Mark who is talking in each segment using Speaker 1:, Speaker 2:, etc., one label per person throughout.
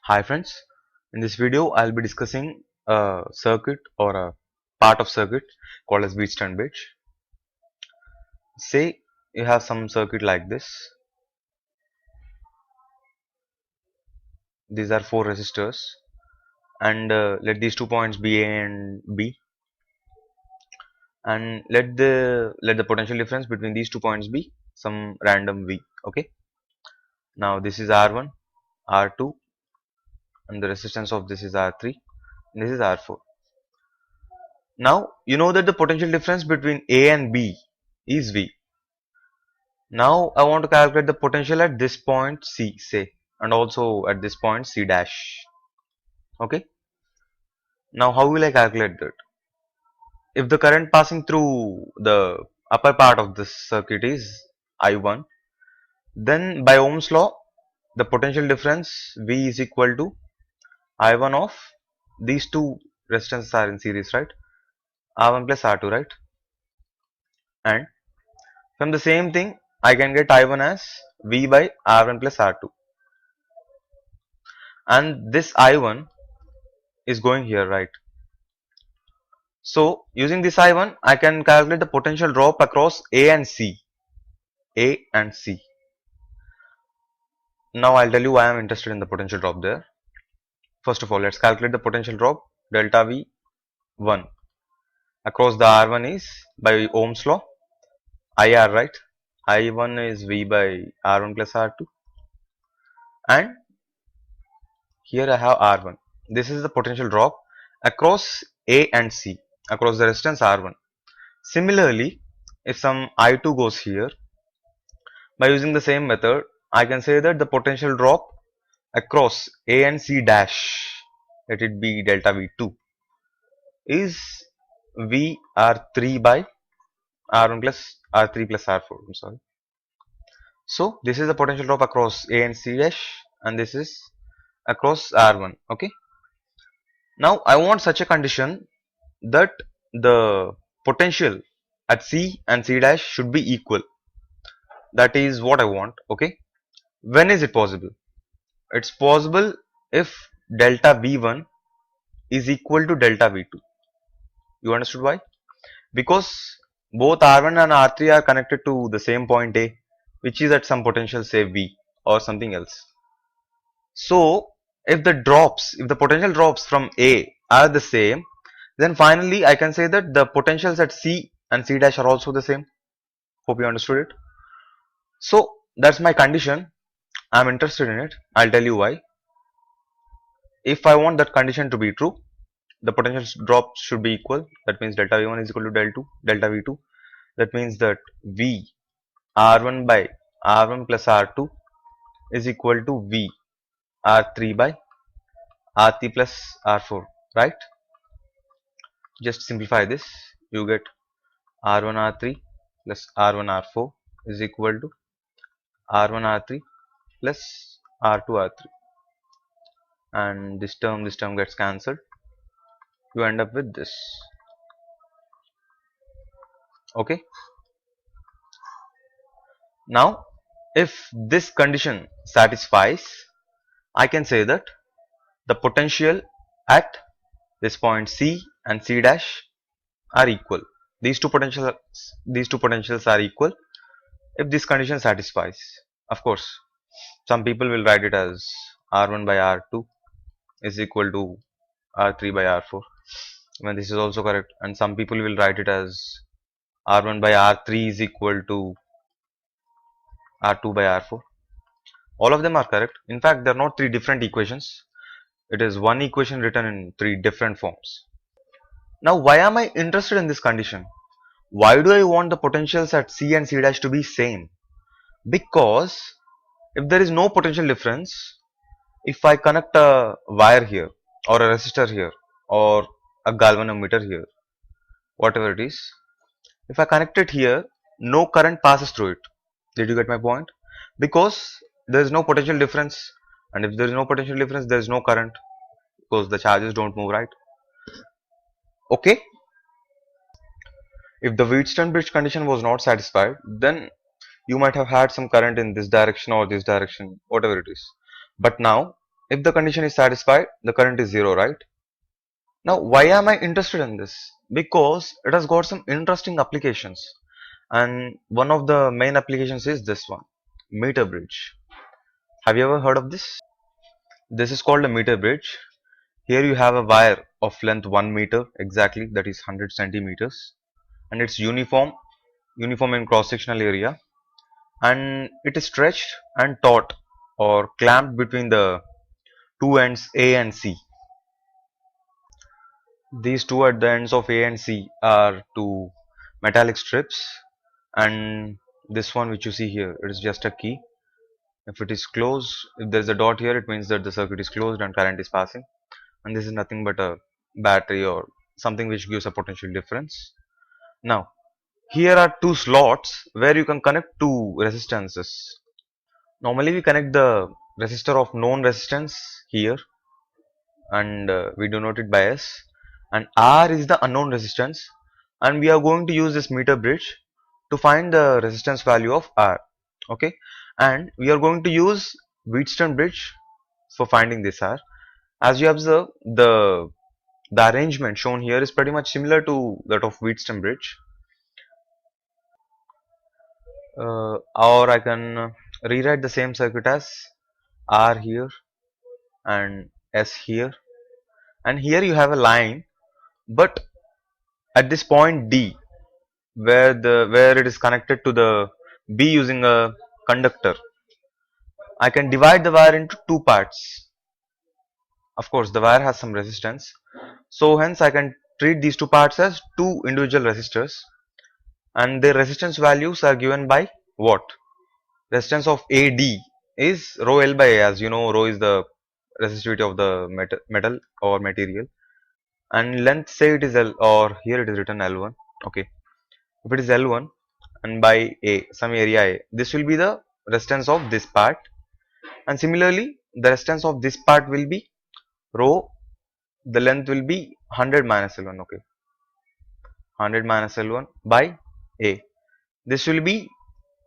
Speaker 1: Hi friends, in this video I'll be discussing a circuit or a part of circuit called as Wheatstone bridge. Say you have some circuit like this. These are four resistors and let these 2 points be A and B, and let the potential difference between these 2 points be some random V. Okay. Now this is R1, R2, and the resistance of this is R3, and this is R4. Now you know that the potential difference between A and B is V. Now I want to calculate the potential at this point C, say, and also at this point C dash. Okay. Now how will I calculate that? If the current passing through the upper part of this circuit is I1, then by Ohm's law, the potential difference V is equal to I1 of these two resistances are in series, right? R1 plus R2, right? And from the same thing, I can get I1 as V by R1 plus R2. And this I1 is going here, right? So using this I1, I can calculate the potential drop across A and C. A and C. Now I'll tell you why I'm interested in the potential drop there. First of all, let's calculate the potential drop delta V1 across the R1 is by Ohm's law IR, right? I1 is V by R1 plus R2, and here I have R1. This is the potential drop across A and C, across the resistance R1. Similarly, if some I2 goes here, by using the same method, I can say that the potential drop across A and C dash, let it be delta V2, is VR3 by R1 plus R3 plus R4. I'm sorry. So this is the potential drop across A and C dash, and this is across R1. Okay. Now I want such a condition that the potential at C and C dash should be equal. That is what I want. Okay. When is it possible? It's possible if delta V1 is equal to delta V2. You understood why? Because both R1 and R3 are connected to the same point A, which is at some potential, say V or something else. So if the potential drops from A are the same, then finally I can say that the potentials at C and C dash are also the same. Hope you understood it. So that's my condition. I'm interested in it. I'll tell you why. If I want that condition to be true, the potential drops should be equal. That means delta V1 is equal to delta V2. That means that V R1 by R1 plus R2 is equal to V R3 by R3 plus R4, right? Just simplify this. You get R1 R3 plus R1 R4 is equal to R1 R3 plus R2 R3, and this term gets cancelled. You end up with this. Okay. Now if this condition satisfies, I can say that the potential at this point C and C dash are equal. These two potentials are equal if this condition satisfies. Of course, some people will write it as R1 by R2 is equal to R3 by R4. When this is also correct, and some people will write it as R1 by R3 is equal to R2 by R4. All of them are correct. In fact, there are not three different equations. It is one equation written in three different forms. Now, why am I interested in this condition? Why do I want the potentials at C and C dash to be same? Because if there is no potential difference, if I connect a wire here or a resistor here or a galvanometer here, whatever it is, if I connect it here, no current passes through it. Did you get my point? Because there is no potential difference, and if there is no potential difference, there is no current because the charges don't move, right? Okay. If the Wheatstone bridge condition was not satisfied, then you might have had some current in this direction or this direction, whatever it is. But now If the condition is satisfied, the current is 0, right? Now, why am I interested in this? Because it has got some interesting applications. And one of the main applications is this one, meter bridge. Have you ever heard of this? This is called a meter bridge. Here you have a wire of length 1 meter exactly, that is 100 centimeters, and it's uniform in cross sectional area, and it is stretched and taut or clamped between the two ends A and C. These two at the ends of A and C are two metallic strips, and this one which you see here, it is just a key. If it is closed, if there is a dot here, it means that the circuit is closed and current is passing. And this is nothing but a battery or something which gives a potential difference. Now, here are two slots where you can connect two resistances. Normally, we connect the resistor of known resistance here, and we denote it by S, and R is the unknown resistance, and we are going to use this meter bridge to find the resistance value of R. Okay, and we are going to use Wheatstone bridge for finding this R. As you observe, the arrangement shown here is pretty much similar to that of Wheatstone bridge, or I can rewrite the same circuit as R here and S here, and here you have a line, but at this point D, where it is connected to the B using a conductor, I can divide the wire into two parts. Of course, the wire has some resistance, so hence I can treat these two parts as two individual resistors, and their resistance values are given by what? Resistance of AD is rho L by A. As you know, rho is the resistivity of the metal or material, and length, say it is L, or here it is written L1. Okay, if it is L1 and by A, some area A, this will be the resistance of this part, and similarly the resistance of this part will be rho, the length will be 100 minus L1. Okay, 100 minus L1 by A, this will be,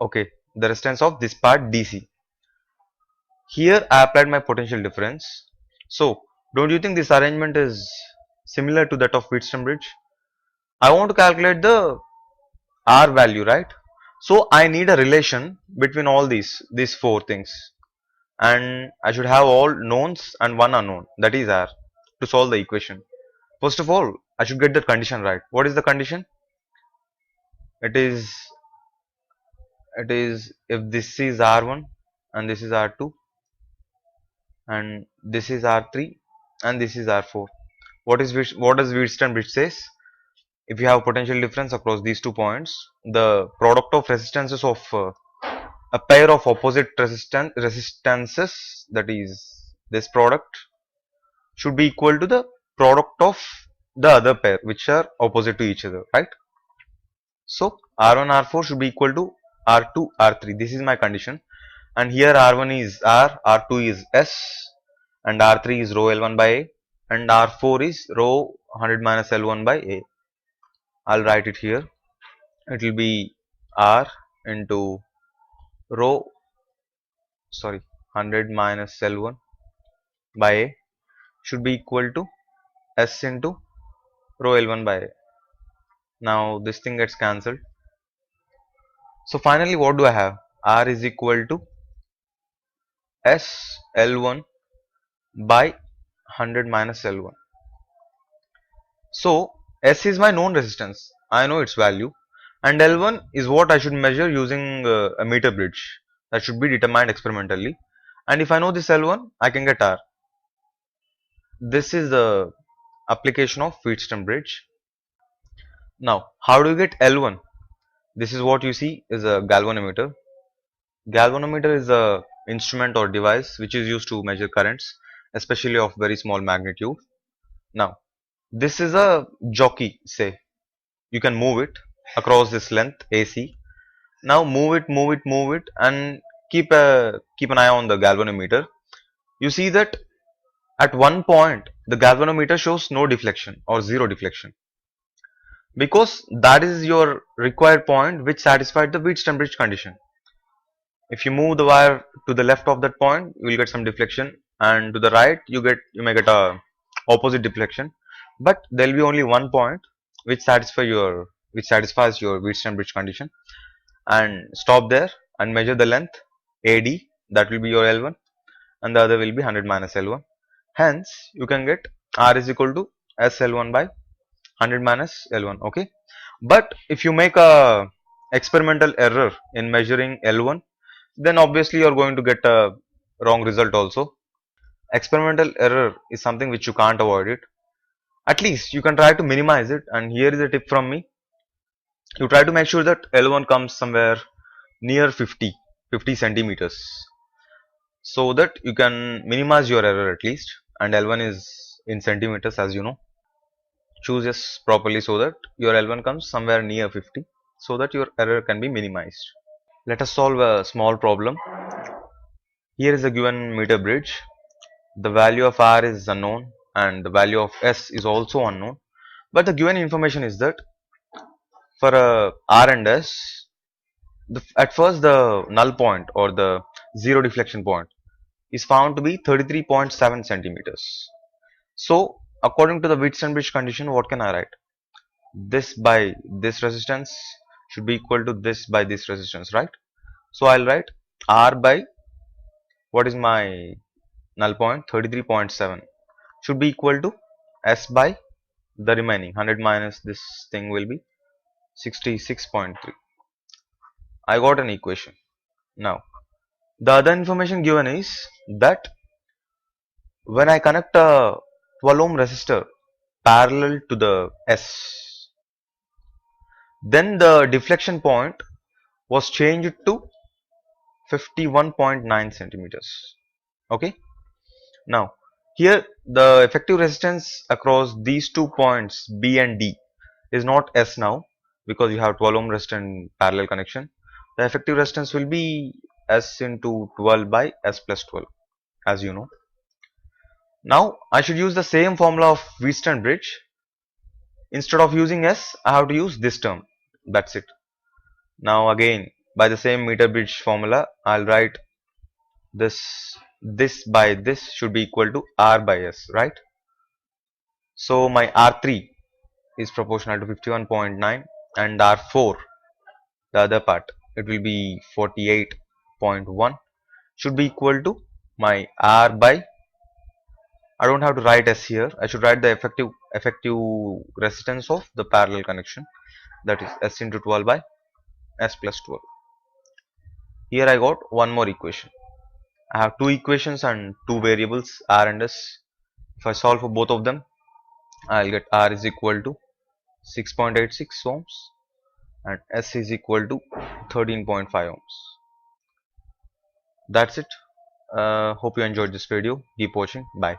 Speaker 1: okay, the resistance of this part DC. Here I applied my potential difference. So don't you think this arrangement is similar to that of Wheatstone bridge? I want to calculate the R value, right? So I need a relation between all these four things, and I should have all knowns and one unknown, that is R, to solve the equation. First of all, I should get the condition right. What is the condition? It is if this is R1 and this is R2 and this is R3 and this is R4. What does Wheatstone bridge says? If you have potential difference across these 2 points, the product of resistances of a pair of opposite resistances, that is this product, should be equal to the product of the other pair which are opposite to each other, right? So R1 R4 should be equal to R2 R3. This is my condition, and here R1 is R, R2 is S, and R3 is rho L1 by A, and R4 is rho 100 minus L1 by A. I'll write it here. It will be R into rho 100 minus L1 by A should be equal to S into rho L1 by A. Now this thing gets cancelled. So finally what do I have? R is equal to S L1 by 100 minus L1. So S is my known resistance, I know its value, and L1 is what I should measure using a meter bridge that should be determined experimentally, and if I know this L1, I can get R. This is the application of Wheatstone bridge. Now how do you get L1? This is what you see is a galvanometer. Galvanometer is a instrument or device which is used to measure currents, especially of very small magnitude. Now this is a jockey, say. You can move it across this length AC. Now move it, and keep an eye on the galvanometer. You see that at one point the galvanometer shows no deflection or zero deflection, because that is your required point which satisfied the Wheatstone bridge condition. If you move the wire to the left of that point, you will get some deflection. and to the right you may get a opposite deflection, but there will be only one point which satisfies your Wheatstone bridge condition, and stop there and measure the length AD, that will be your L1, and the other will be 100 minus L1. Hence you can get R is equal to SL1 by 100 minus L1. Okay, but if you make a experimental error in measuring L1, then obviously you are going to get a wrong result also. Experimental error is something which you can't avoid it. At least you can try to minimize it, and here is a tip from me. You try to make sure that L1 comes somewhere near 50 centimeters, so that you can minimize your error at least, and L1 is in centimeters, as you know. Choose this properly so that your L1 comes somewhere near 50, so that your error can be minimized. Let us solve a small problem. Here is a given meter bridge. The value of R is unknown and the value of S is also unknown, but the given information is that for R and S, at first the null point or the zero deflection point is found to be 33.7 centimeters. So according to the Wheatstone bridge condition, what can I write? This by this resistance should be equal to this by this resistance, right? So I'll write R by, what is my null point, 33.7, should be equal to S by the remaining 100 minus this thing will be 66.3. I got an equation. Now the other information given is that when I connect a 12 ohm resistor parallel to the S, then the deflection point was changed to 51.9 centimeters. Okay. Now here the effective resistance across these 2 points B and D is not S now, because you have 12 ohm resistor in parallel connection. The effective resistance will be S into 12 by S plus 12, as you know. Now I should use the same formula of Wheatstone bridge. Instead of using S, I have to use this term. That's it. Now again, by the same meter bridge formula, I'll write this by this should be equal to R by S, right? So my R3 is proportional to 51.9, and R4, the other part, it will be 48.1, should be equal to my R by, I don't have to write S here, I should write the effective resistance of the parallel connection, that is S into 12 by S plus 12. Here I got one more equation. I have two equations and two variables R and S. If I solve for both of them, I'll get R is equal to 6.86 ohms and S is equal to 13.5 ohms. That's it. Hope you enjoyed this video. Keep watching. Bye.